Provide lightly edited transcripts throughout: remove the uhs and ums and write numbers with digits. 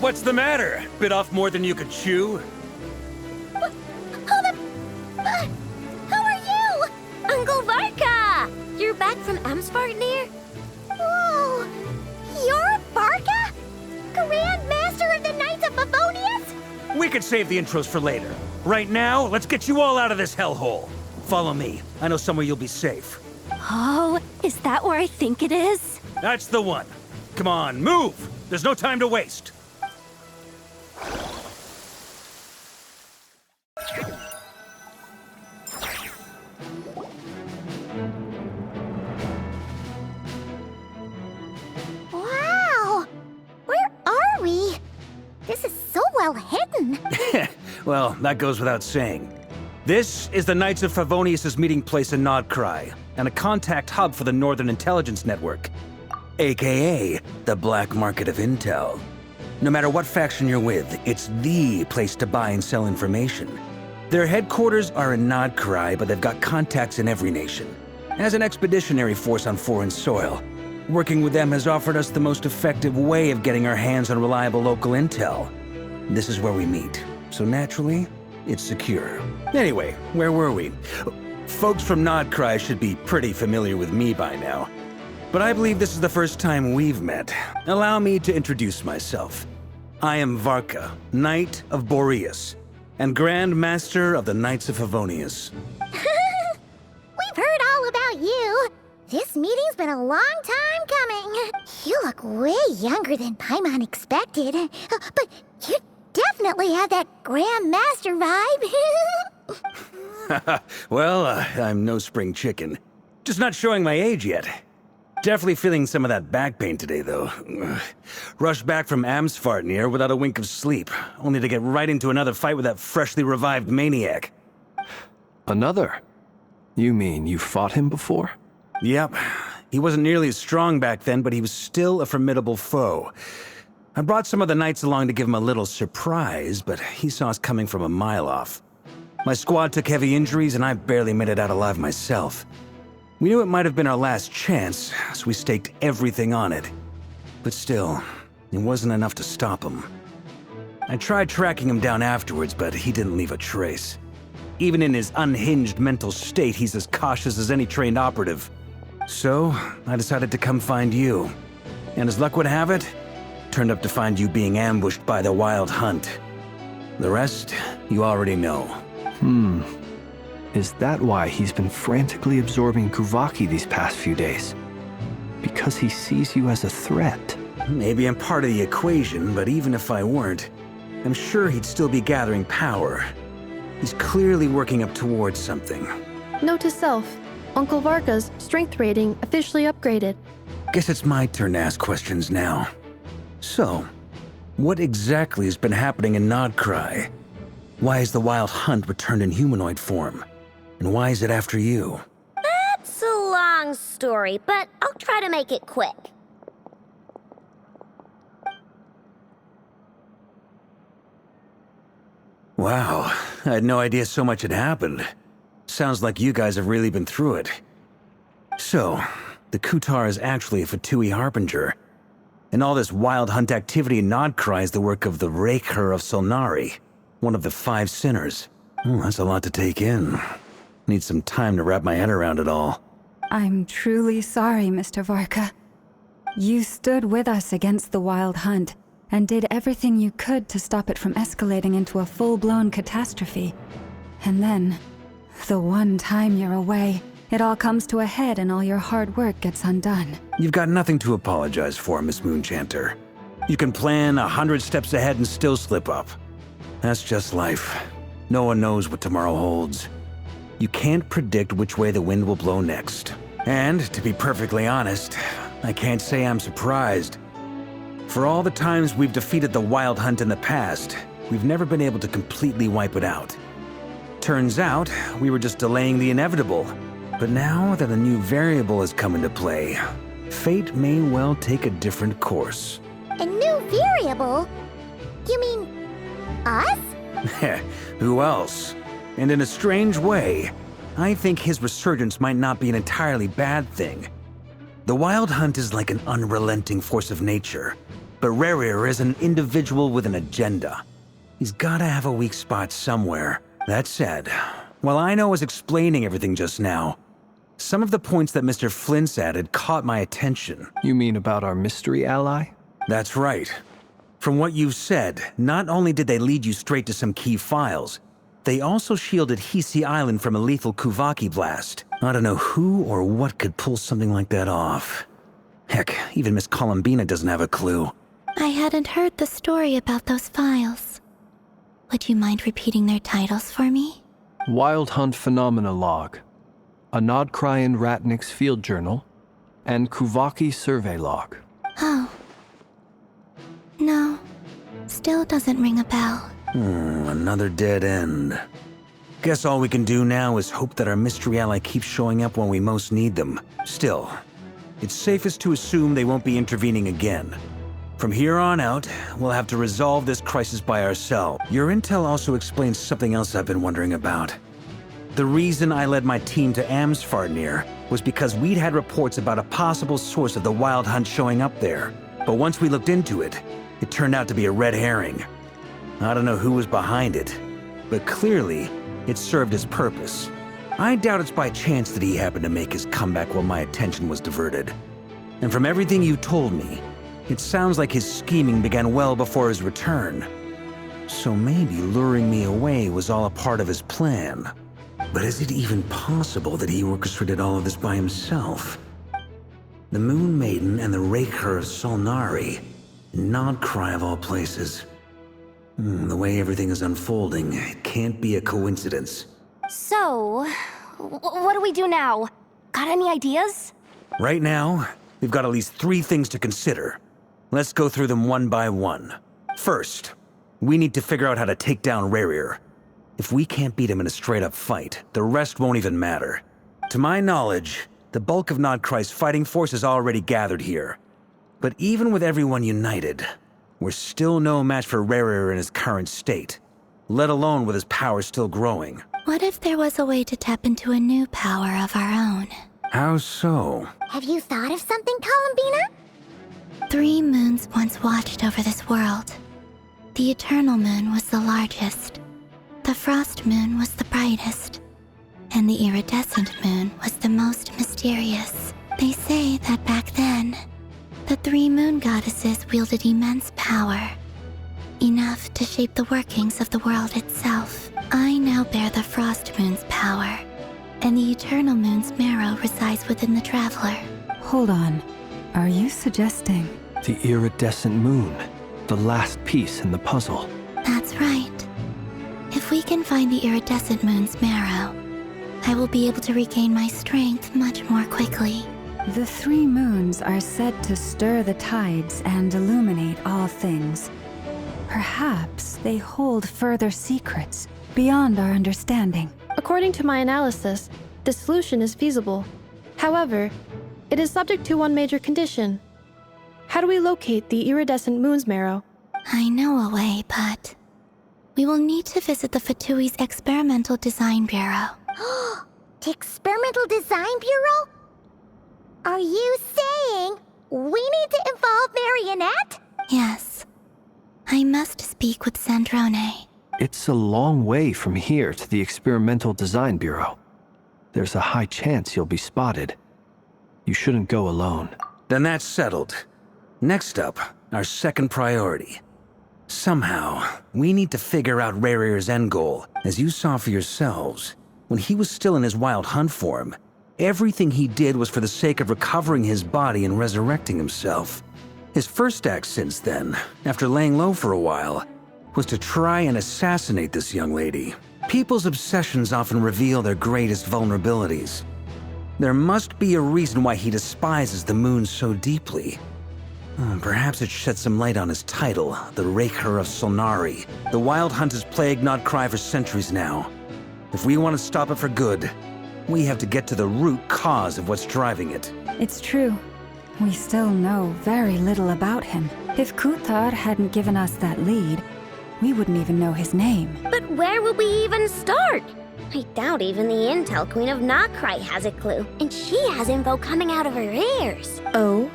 What's the matter? Bit off more than you could chew? Who are you? Uncle Varka! You're back from Amsvartnir? Whoa! You're Varka? Grand Master of the Knights of Favonius? We could save the intros for later. Right now, let's get you all out of this hellhole. Follow me. I know somewhere you'll be safe. Oh, is that where I think it is? That's the one. Come on, move! There's no time to waste. Wow! Where are we? This is so well hidden. Well, that goes without saying. This is the Knights of Favonius' meeting place in Nodcry, and a contact hub for the Northern Intelligence Network, aka the Black Market of Intel. No matter what faction you're with, it's the place to buy and sell information. Their headquarters are in Nodcry, but they've got contacts in every nation. As an expeditionary force on foreign soil, working with them has offered us the most effective way of getting our hands on reliable local intel. This is where we meet, so naturally, it's secure. Anyway, where were we? Folks from Nodcry should be pretty familiar with me by now. But I believe this is the first time we've met. Allow me to introduce myself. I am Varka, Knight of Boreas, and Grand Master of the Knights of Favonius. We've heard all about you. This meeting's been a long time coming. You look way younger than Paimon expected. But you definitely have that Grand Master vibe. Well, I'm no spring chicken. Just not showing my age yet. Definitely feeling some of that back pain today, though. Rushed back from Amsvartnir without a wink of sleep, only to get right into another fight with that freshly revived maniac. Another? You mean you fought him before? Yep. He wasn't nearly as strong back then, but he was still a formidable foe. I brought some of the knights along to give him a little surprise, but he saw us coming from a mile off. My squad took heavy injuries, and I barely made it out alive myself. We knew it might have been our last chance, so we staked everything on it. But still, it wasn't enough to stop him. I tried tracking him down afterwards, but he didn't leave a trace. Even in his unhinged mental state, he's as cautious as any trained operative. So, I decided to come find you. And as luck would have it, turned up to find you being ambushed by the Wild Hunt. The rest, you already know. Is that why he's been frantically absorbing Kuvaki these past few days? Because he sees you as a threat? Maybe I'm part of the equation, but even if I weren't, I'm sure he'd still be gathering power. He's clearly working up towards something. Note to self, Uncle Varka's strength rating officially upgraded. Guess it's my turn to ask questions now. So, what exactly has been happening in Nodcry? Why is the Wild Hunt returned in humanoid form? And why is it after you? That's a long story, but I'll try to make it quick. Wow, I had no idea so much had happened. Sounds like you guys have really been through it. So, the Kutar is actually a Fatui Harbinger. And all this Wild Hunt activity in Nodcry is the work of the Raker of Solnari, one of the 5 sinners. Oh, that's a lot to take in. Need some time to wrap my head around it all. I'm truly sorry, Mr. Varka. You stood with us against the Wild Hunt and did everything you could to stop it from escalating into a full-blown catastrophe. And then, the one time you're away, it all comes to a head and all your hard work gets undone. You've got nothing to apologize for, Miss Moonchanter. You can plan 100 steps ahead and still slip up. That's just life. No one knows what tomorrow holds. You can't predict which way the wind will blow next. And, to be perfectly honest, I can't say I'm surprised. For all the times we've defeated the Wild Hunt in the past, we've never been able to completely wipe it out. Turns out, we were just delaying the inevitable. But now that a new variable has come into play, fate may well take a different course. A new variable? You mean us? Who else? And in a strange way, I think his resurgence might not be an entirely bad thing. The Wild Hunt is like an unrelenting force of nature. but Rerir is an individual with an agenda. He's gotta have a weak spot somewhere. That said, while I was explaining everything just now, some of the points that Mr. Flint's added caught my attention. You mean about our mystery ally? That's right. From what you've said, not only did they lead you straight to some key files, they also shielded Hisi Island from a lethal Kuvaki blast. I don't know who or what could pull something like that off. Heck, even Miss Columbina doesn't have a clue. I hadn't heard the story about those files. Would you mind repeating their titles for me? Wild Hunt Phenomena Log, a Nodcrian Ratnik's Field Journal, and Kuvaki Survey Log. Oh. No. Still doesn't ring a bell. Another dead end. Guess all we can do now is hope that our mystery ally keeps showing up when we most need them. Still, it's safest to assume they won't be intervening again. From here on out, we'll have to resolve this crisis by ourselves. Your intel also explains something else I've been wondering about. The reason I led my team to Amsfarnir was because we'd had reports about a possible source of the Wild Hunt showing up there. But once we looked into it, it turned out to be a red herring. I don't know who was behind it, but clearly, it served its purpose. I doubt it's by chance that he happened to make his comeback while my attention was diverted. And from everything you told me, it sounds like his scheming began well before his return. So maybe luring me away was all a part of his plan. But is it even possible that he orchestrated all of this by himself? The Moon Maiden and the Raker of Solnari, Nodcry of all places. The way everything is unfolding, it can't be a coincidence. So, what do we do now? Got any ideas? Right now, we've got at least 3 things to consider. Let's go through them one by one. First, we need to figure out how to take down Rerir. If we can't beat him in a straight-up fight, the rest won't even matter. To my knowledge, the bulk of Nodcry's fighting force is already gathered here. But even with everyone united, we're still no match for Rerir in his current state, let alone with his power still growing. What if there was a way to tap into a new power of our own? How so? Have you thought of something, Columbina? 3 moons once watched over this world. The Eternal Moon was the largest. The Frost Moon was the brightest. And the Iridescent Moon was the most mysterious. They say that back then, the 3 moon goddesses wielded immense power. Enough to shape the workings of the world itself. I now bear the Frost Moon's power, and the Eternal Moon's marrow resides within the Traveler. Hold on. Are you suggesting? The Iridescent Moon, the last piece in the puzzle. That's right. If we can find the Iridescent Moon's marrow, I will be able to regain my strength much more quickly. The 3 moons are said to stir the tides and illuminate all things. Perhaps they hold further secrets beyond our understanding. According to my analysis, this solution is feasible. However, it is subject to one major condition. How do we locate the Iridescent Moon's marrow? I know a way, but we will need to visit the Fatui's Experimental Design Bureau. The Experimental Design Bureau? Are you saying we need to involve Marionette? Yes. I must speak with Sandrone. It's a long way from here to the Experimental Design Bureau. There's a high chance you'll be spotted. You shouldn't go alone. Then that's settled. Next up, our second priority. Somehow, we need to figure out Rerir's end goal. As you saw for yourselves, when he was still in his Wild Hunt form, everything he did was for the sake of recovering his body and resurrecting himself. His first act since then, after laying low for a while, was to try and assassinate this young lady. People's obsessions often reveal their greatest vulnerabilities. There must be a reason why he despises the moon so deeply. Perhaps it sheds some light on his title, the Raker of Solnari. The Wild Hunt has plagued Nodcry for centuries now. If we want to stop it for good, we have to get to the root cause of what's driving it. It's true. We still know very little about him. If Kuthar hadn't given us that lead, we wouldn't even know his name. But where would we even start? I doubt even the Intel Queen of Nodcry has a clue, and she has info coming out of her ears. Oh?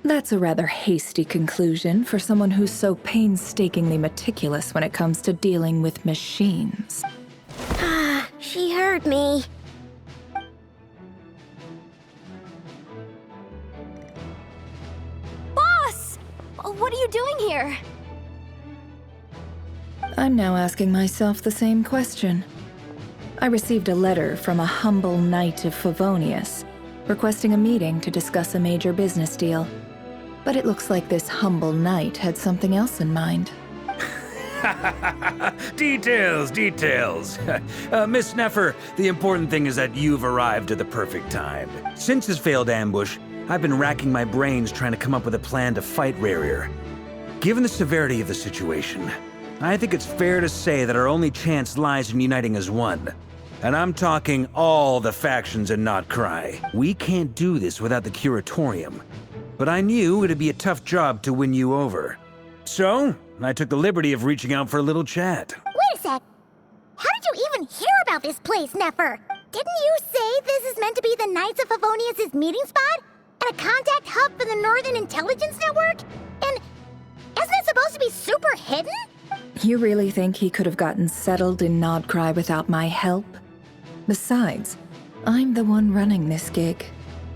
That's a rather hasty conclusion for someone who's so painstakingly meticulous when it comes to dealing with machines. She heard me. Boss! What are you doing here? I'm now asking myself the same question. I received a letter from a humble knight of Favonius, requesting a meeting to discuss a major business deal. But it looks like this humble knight had something else in mind. Details. Miss Neffer, the important thing is that you've arrived at the perfect time. Since his failed ambush, I've been racking my brains trying to come up with a plan to fight Rarier. Given the severity of the situation, I think it's fair to say that our only chance lies in uniting as one. And I'm talking all the factions in Notcry. We can't do this without the Curatorium. But I knew it'd be a tough job to win you over. So, I took the liberty of reaching out for a little chat. Wait a sec. How did you even hear about this place, Neffer? Didn't you say this is meant to be the Knights of Favonius' meeting spot? And a contact hub for the Northern Intelligence Network? And isn't it supposed to be super hidden? You really think he could have gotten settled in Nodcry without my help? Besides, I'm the one running this gig.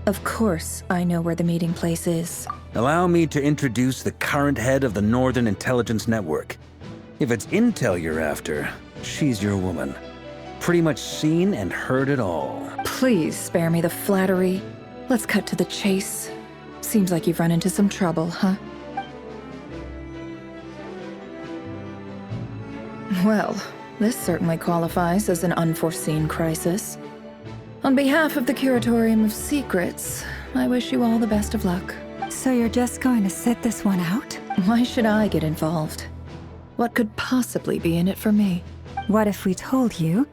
Of course I know where the meeting place is. Allow me to introduce the current head of the Northern Intelligence Network. If it's intel you're after, she's your woman. Pretty much seen and heard it all. Please spare me the flattery. Let's cut to the chase. Seems like you've run into some trouble, huh? Well, this certainly qualifies as an unforeseen crisis. On behalf of the Curatorium of Secrets, I wish you all the best of luck. So you're just going to sit this one out? Why should I get involved? What could possibly be in it for me? What if we told you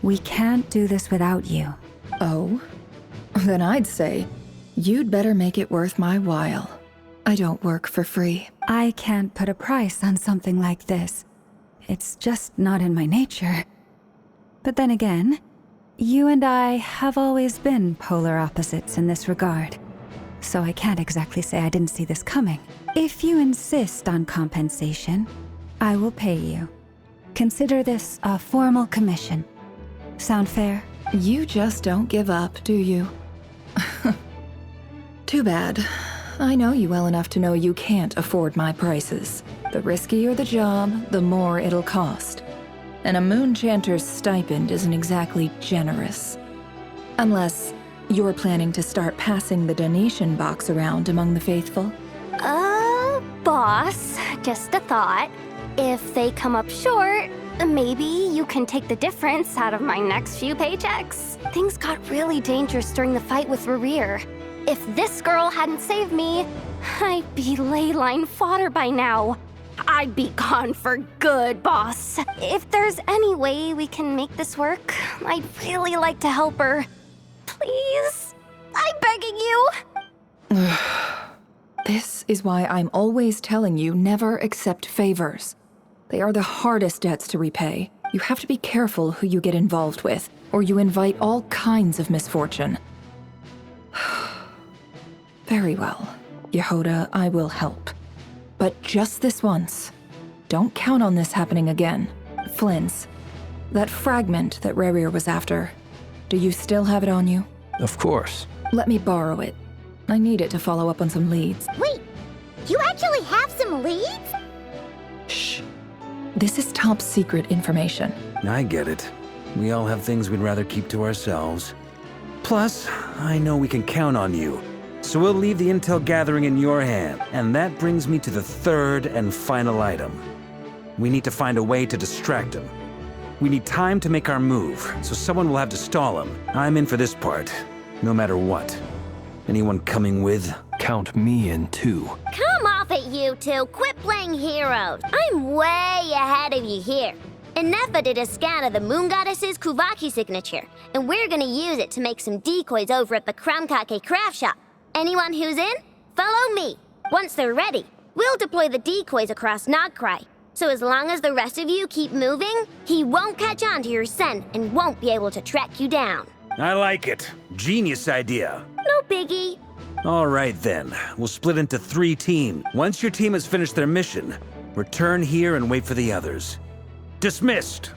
we can't do this without you? Oh? Then I'd say, you'd better make it worth my while. I don't work for free. I can't put a price on something like this. It's just not in my nature. But then again, you and I have always been polar opposites in this regard. So I can't exactly say I didn't see this coming. If you insist on compensation, I will pay you. Consider this a formal commission. Sound fair? You just don't give up, do you? Too bad. I know you well enough to know you can't afford my prices. The riskier the job, the more it'll cost. And a Moonchanter's stipend isn't exactly generous. Unless you're planning to start passing the donation box around among the faithful. Boss, just a thought. If they come up short, maybe you can take the difference out of my next few paychecks. Things got really dangerous during the fight with Rarier. If this girl hadn't saved me, I'd be ley line fodder by now. I'd be gone for good, boss. If there's any way we can make this work, I'd really like to help her. Please? I'm begging you. This is why I'm always telling you never accept favors. They are the hardest debts to repay. You have to be careful who you get involved with, or you invite all kinds of misfortune. Very well. Yehoda, I will help. But just this once. Don't count on this happening again. Flynn's. That fragment that Rarier was after. Do you still have it on you? Of course. Let me borrow it. I need it to follow up on some leads. Wait, you actually have some leads? Shh. This is top secret information. I get it. We all have things we'd rather keep to ourselves. Plus, I know we can count on you. So we'll leave the intel gathering in your hand. And that brings me to the third and final item. We need to find a way to distract him. We need time to make our move, so someone will have to stall him. I'm in for this part, no matter what. Anyone coming with? Count me in too. Come off it, you two. Quit playing heroes. I'm way ahead of you here. And Nefa did a scan of the Moon Goddess's Kuvaki signature, and we're gonna use it to make some decoys over at the Kramkake craft shop. Anyone who's in, follow me. Once they're ready, we'll deploy the decoys across Nogcry. So as long as the rest of you keep moving, he won't catch on to your scent and won't be able to track you down. I like it. Genius idea. No biggie. All right then, we'll split into 3 teams. Once your team has finished their mission, return here and wait for the others. Dismissed!